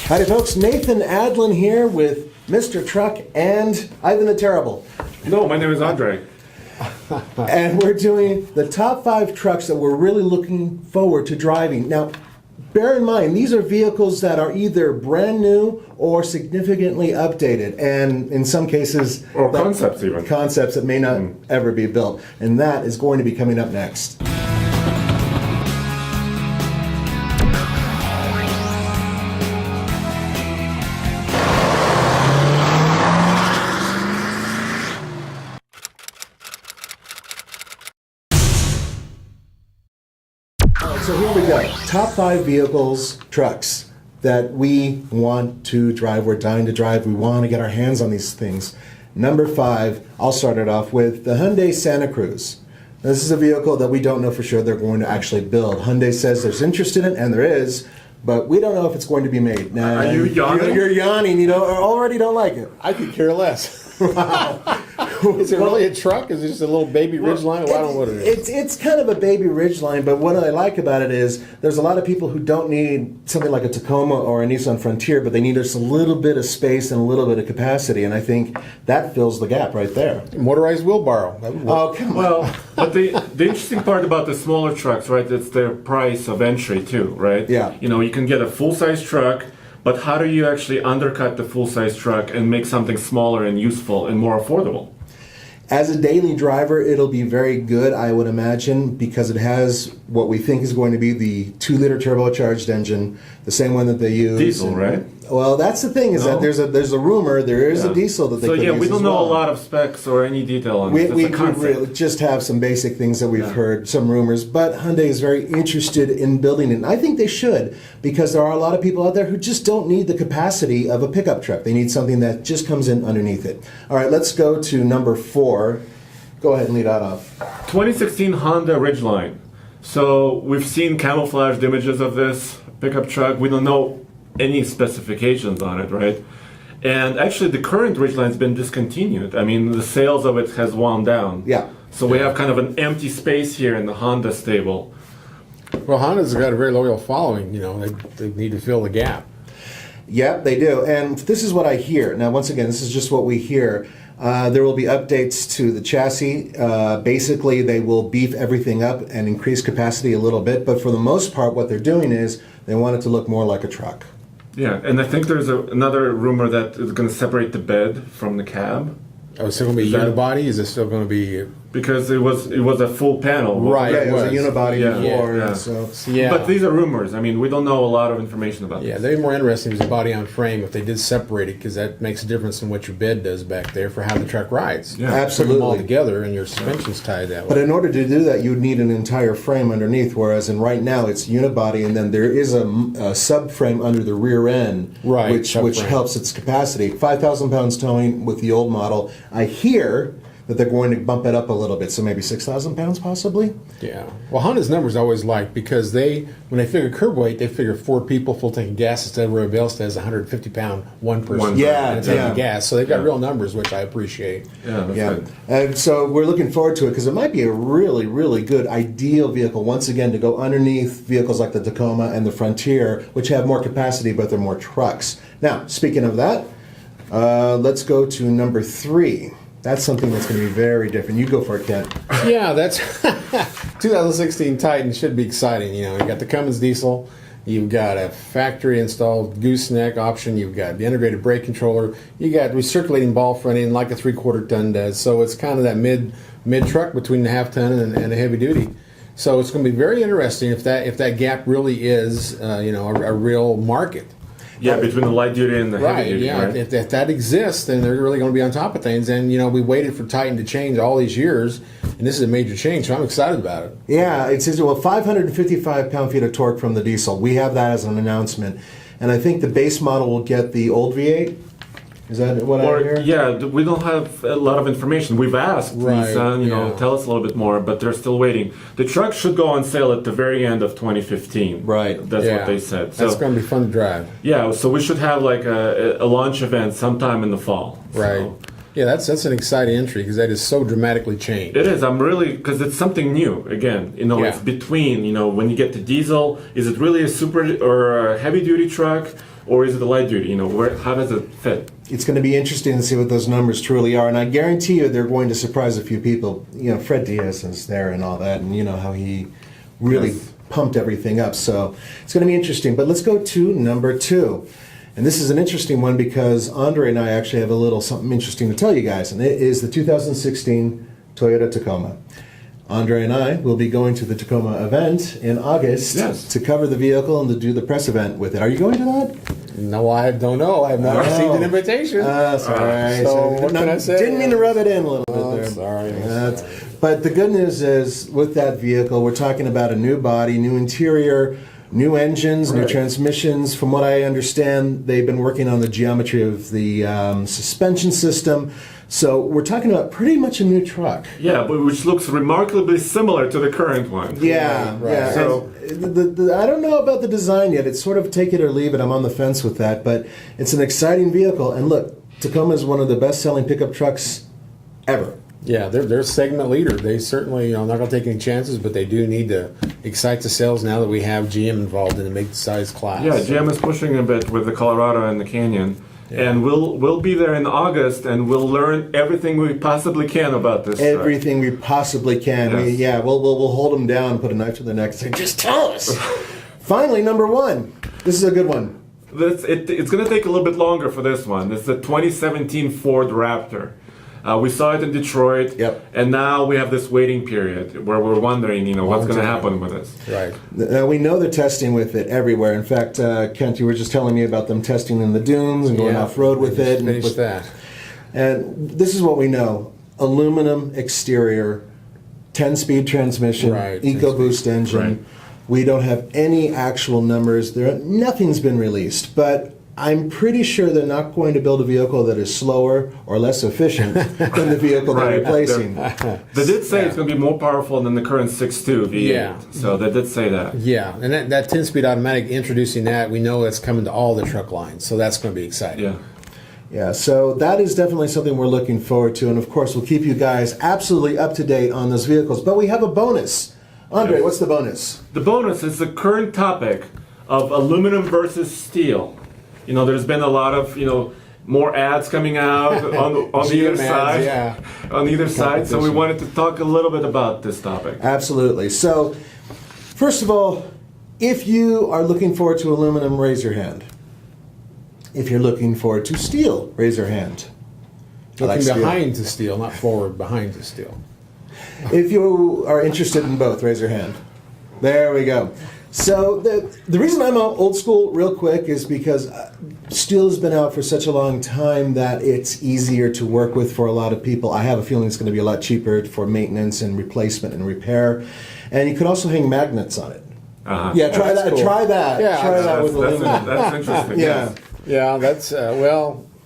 Howdy folks, Nathan Adlin here with Mr. Truck and Ivan the Terrible. No, my name is Andre. And we're doing the top 5 trucks that we're really looking forward to driving. Now, bear in mind, these are vehicles that are either brand new or significantly updated, and in some cases... Or concepts even. Concepts that may not ever be built. And that is going to be coming up next. So here we go. Top 5 vehicles, trucks that we want to drive. We're dying to drive. We want to get our hands on these things. Number 5, I'll start it off with the Hyundai Santa Cruz. Now, this is a vehicle that we don't know for sure they're going to actually build. Hyundai says there's interest in it, and there is, but we don't know if it's going to be made. Now, Are you yawning? You're yawning. You already don't like it. I could care less. Is it really a truck? Is it just a little baby Ridgeline? Well, I don't know what it is. It's kind of a baby Ridgeline, but what I like about it is there's a lot of people who don't need something like a Tacoma or a Nissan Frontier, but they need just a little bit of space and a little bit of capacity, and I think that fills the gap right there. Motorized wheelbarrow. That would work. Oh, come on. Well, but the interesting part about the smaller trucks, right, it's their price of entry too, right? Yeah. You know, you can get a full-size truck, but how do you actually undercut the full-size truck and make something smaller and useful and more affordable? As a daily driver, it'll be very good, I would imagine, because it has what we think is going to be the 2-liter turbocharged engine, the same one that they use. Diesel, right? Well, that's the thing, is that there's a rumor there is a diesel that they could use. So yeah, we don't as know well. a lot of specs or any detail on We this. It's a concept. really just have some basic things that we've heard, some rumors, but Hyundai is very interested in building it. And I think they should, because there are a lot of people out there who just don't need the capacity of a pickup truck. They need something that just comes in underneath it. All right, let's go to number 4. Go ahead and lead that off. 2016 Honda Ridgeline. So we've seen camouflaged images of this pickup truck. We don't know any specifications on it, right? And actually the current Ridgeline's been discontinued. I mean, the sales of it has wound down. Yeah. So we have kind of an empty space here in the Honda stable. Well, Honda's got a very loyal following. You know, they need to fill the gap. Yeah, they do. And this is what I hear. Now, once again, this is just what we hear. There will be updates to the chassis. Basically, they will beef everything up and increase capacity a little bit. But for the most part, what they're doing is they want it to look more like a truck. Yeah, and I think there's another rumor that it's going to separate the bed from the cab. Oh, it's still going to be unibody? Is it still going to be... Because it was a full panel. Right. Yeah, it was a unibody Yeah. before. Yeah. So. Yeah. But these are rumors. I mean, we don't know a lot of information about Yeah, this. they'd be more interesting if it was a body on frame if they did separate it, because that makes a difference in what your bed does back there for how the truck rides. Yeah. Put them all Absolutely. together and your suspension's tied that But way. in order to do that, you would need an entire frame underneath, whereas in right now it's unibody, and then there is a subframe under the rear end, Right, which subframe. helps its capacity. 5,000 pounds towing with the old model. I hear that they're going to bump it up a little bit, so maybe 6,000 pounds possibly. Yeah. Well, Honda's numbers I always like, because when they figure curb weight, they figure 4 people full tank of gas instead of everybody else has 150 pound one person. Yeah, and a tank yeah. of gas. So they've got real numbers, which I appreciate. Yeah, that's Yeah, good. and so we're looking forward to it because it might be a really, really good, ideal vehicle once again to go underneath vehicles like the Tacoma and the Frontier, which have more capacity but they're more trucks. Now, speaking of that, let's go to number 3. That's something that's going to be very different. You go for it, Kent. Yeah, that's 2016 Titan should be exciting. You know, you got the Cummins diesel, you've got a factory installed gooseneck option, you've got the integrated brake controller, you got recirculating ball front end like a 3/4 ton does. So it's kind of that mid truck between the half ton and a heavy duty. So it's going to be very interesting if that gap really is a real market. Yeah, between the light duty and the heavy duty, yeah. right? If that exists, then they're really going to be on top of things. And we waited for Titan to change all these years, and this is a major change. So I'm excited about it. Yeah, it says 555 pound-feet of torque from the diesel. We have that as an announcement, and I think the base model will get the old V8. Is that what I hear? Yeah, we don't have a lot of information. We've asked Right, Nissan, tell us a little bit more, but they're still waiting. The truck should go on sale at the very end of 2015. Right. That's Yeah. what they said. That's So going to be fun to drive. yeah, so we should have like a launch event sometime in the fall. Right. So Yeah, that's an exciting entry because that is so dramatically changed. it is. I'm really because it's something new. Again, Yeah. it's between. When you get to diesel, is it really a super or a heavy duty truck? or is it the light duty? How does it fit? It's going to be interesting to see what those numbers truly are, and I guarantee you they're going to surprise a few people. Fred Diaz is there and all that, and you know how he really Yes. pumped everything up. So it's going to be interesting. But let's go to number 2. And this is an interesting one because Andre and I actually have a little something interesting to tell you guys, and it is the 2016 Toyota Tacoma. Andre and I will be going to the Tacoma event in August Yes. to cover the vehicle and to do the press event with it. Are you going to that? No, I don't know. I have not received an invitation. Sorry. So what can I say? Didn't mean to rub it in a little bit Oh, there. sorry. But the good news is, with that vehicle, we're talking about a new body, new interior, new engines, new Right. transmissions. From what I understand, they've been working on the geometry of the suspension system. So we're talking about pretty much a new truck. Yeah, but which looks remarkably similar to the current one. Yeah, Right. yeah. So- And I don't know about the design yet. It's sort of take it or leave it. I'm on the fence with that, but it's an exciting vehicle. And look, Tacoma is one of the best-selling pickup trucks ever. Yeah, they're a segment leader. They certainly, I'm not going to take any chances, but they do need to excite the sales now that we have GM involved in the mid-size class. Yeah, GM is pushing a bit with the Colorado and the Canyon. And we'll be there in August, and we'll learn everything we possibly can about this truck. Everything we possibly can. Yes. We'll hold them down, put a knife to their neck, and say, just tell us. Finally, number 1. This is a good one. It's going to take a little bit longer for this one. It's the 2017 Ford Raptor. We saw it in Detroit, Yep. and now we have this waiting period where we're wondering, what's going to happen with this. Right. We know they're testing with it everywhere. In fact, Kent, you were just telling me about them testing in the dunes and going Yeah, off-road with we just it. And Finished that. And this is what we know. Aluminum exterior, 10-speed transmission, Right, EcoBoost engine. Right. We don't have any actual numbers. Nothing's been released, but I'm pretty sure they're not going to build a vehicle that is slower or less efficient than the vehicle they're Right. replacing. They did say it's going to be more powerful than the current 6.2 V8. Yeah. So they did say that. Yeah, and that 10-speed automatic, introducing that, we know that's coming to all the truck lines, so that's going to be exciting. Yeah. Yeah, so that is definitely something we're looking forward to. And of course, we'll keep you guys absolutely up to date on those vehicles. But we have a bonus. Andre, what's the bonus? The bonus is the current topic of aluminum versus steel. There's been a lot of, more ads coming out on either GM ads, side. yeah. On either side. So we Competition. wanted to talk a little bit about this topic. Absolutely. So, first of all, if you are looking forward to aluminum, raise your hand. If you're looking forward to steel, raise your hand. I like Looking steel. behind to steel, not forward, behind to steel. If you are interested in both, raise your hand. There we go. So the reason I'm old school real quick is because steel has been out for such a long time that it's easier to work with for a lot of people. I have a feeling it's going to be a lot cheaper for maintenance and replacement and repair. And you could also hang magnets on it. Uh-huh. Yeah, try that's that. cool. Try that. Yeah, try that with That's aluminum. that's interesting. Yeah. Yes. Yeah, that's,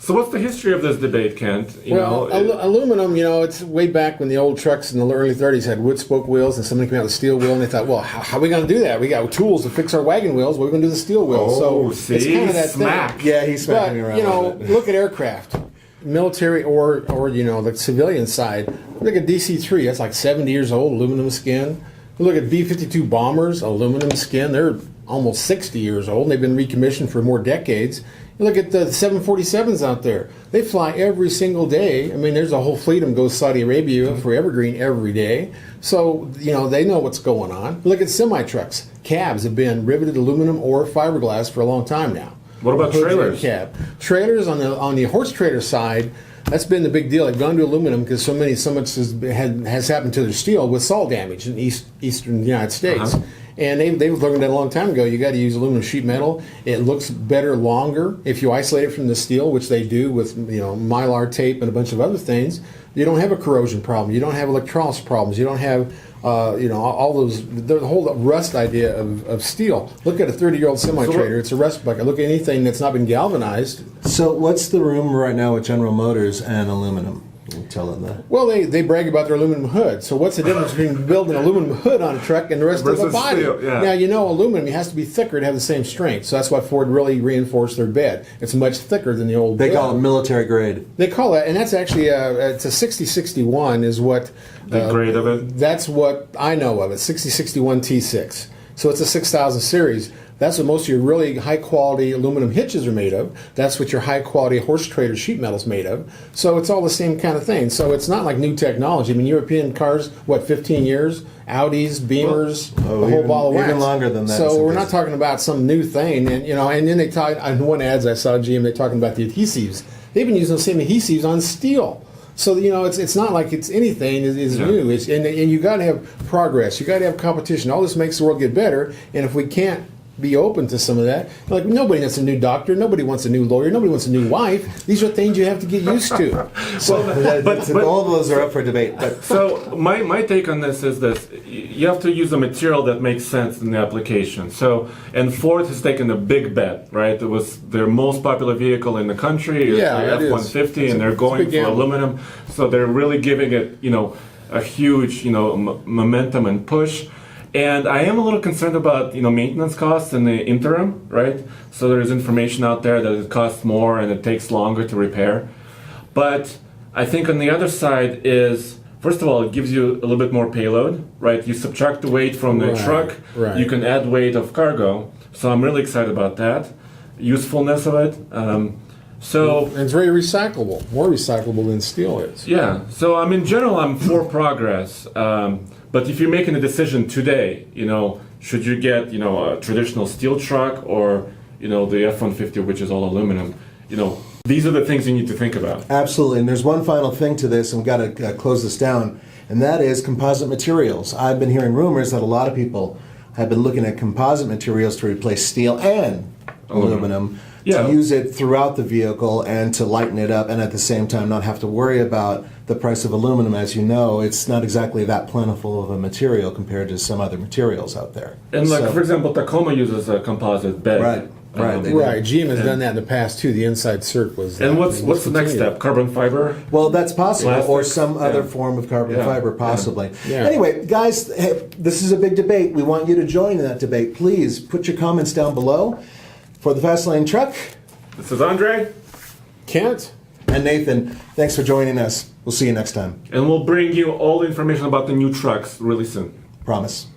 So what's the history of this debate, Kent? aluminum, it's way back when the old trucks in the early 30s had wood spoke wheels and somebody came out with a steel wheel and they thought, well, how are we going to do that? We got tools to fix our wagon wheels. What are we going to do with the steel wheels? Oh, so it's see? kind of that Smack. thing. Yeah, he's smacking But, me around a little bit. look at aircraft, military or the civilian side. Look at DC-3, that's like 70 years old, aluminum skin. Look at B-52 bombers, aluminum skin. They're almost 60 years old, and they've been recommissioned for more decades. You look at the 747s out there. They fly every single day. I mean, there's a whole fleet of them goes to Saudi Arabia for Evergreen every day. So, they know what's going on. Look at semi-trucks. Cabs have been riveted aluminum or fiberglass for a long time now. What about Hoods and trailers? Cab. Trailers on the horse trailer side, that's been the big deal. They've gone to aluminum because so much has happened to their steel with salt damage in eastern United States. Uh-huh. And they've learned that a long time ago. You got to use aluminum sheet metal. It looks better longer if you isolate it from the steel, which they do with mylar tape and a bunch of other things. You don't have a corrosion problem. You don't have electrolysis problems. You don't have all those the whole rust idea of steel. Look at a 30-year-old semi-trailer. It's a rust bucket. Look at anything that's not been galvanized. So what's the rumor right now with General Motors and aluminum? You tell them that. Well, they brag about their aluminum hood. So what's the difference between building an aluminum hood on a truck and the rest of the Versus body? steel, yeah. Now, aluminum, it has to be thicker to have the same strength. So that's why Ford really reinforced their bed. It's much thicker than the old They bed. call it military grade. They call that, and that's actually, it's a 6061 is what... The grade of it? That's what I know of it, 6061 T6. So it's a 6000 series. That's what most of your really high quality aluminum hitches are made of. That's what your high quality horse trader sheet metal's made of. So it's all the same kind of thing. So it's not like new technology. I mean, European cars, what, 15 years? Audis, Beamers, the whole even- ball of wax. even longer than that in So some we're not cases. talking about some new thing. And and then they talk on one ads I saw GM, they're talking about the adhesives. They've been using the same adhesives on steel. So it's not like it's anything is Yeah. new. And you got to have progress. You got to have competition. All this makes the world get better. And if we can't be open to some of that, like nobody wants a new doctor, nobody wants a new lawyer, nobody wants a new wife. These are things you have to get used to. So But all of those are up for debate. But So my take on this is this: you have to use a material that makes sense in the application. So, and Ford has taken a big bet, right? It was their most popular vehicle in the country, Yeah, the it is. F-150, and they're It's a going big for gamble. aluminum. So they're really giving it, a huge, momentum and push. And I am a little concerned about, maintenance costs in the interim, right? So there's information out there that it costs more and it takes longer to repair. But I think on the other side is, first of all, it gives you a little bit more payload, right? You subtract the weight from the Right, truck, right. you can add weight of cargo. So I'm really excited about that, usefulness of it. So and it's very recyclable, more recyclable than steel is. yeah. So in general, I'm for progress. But if you're making a decision today, should you get, a traditional steel truck or, the F-150, which is all aluminum, these are the things you need to think about. absolutely. And there's one final thing to this, and we've got to close this down, and that is composite materials. I've been hearing rumors that a lot of people have been looking at composite materials to replace steel and aluminum. Yeah. To use it throughout the vehicle and to lighten it up, and at the same time not have to worry about the price of aluminum. As you know, it's not exactly that plentiful of a material compared to some other materials out there. And So- for example, Tacoma uses a composite bed. Right, right, they do. Right, GM has done that in the past too. The inside circ was. And that. what's the next Continue. step? Carbon fiber? Well, that's possible, Plastic, or some other yeah. form of carbon Yeah, fiber, yeah. possibly. Yeah. Anyway, guys, hey, this is a big debate. We want you to join in that debate. Please put your comments down below. For the Fast Lane Truck This is Andre, Kent. and Nathan, thanks for joining us. We'll see you next time. and we'll bring you all the information about the new trucks really soon. Promise.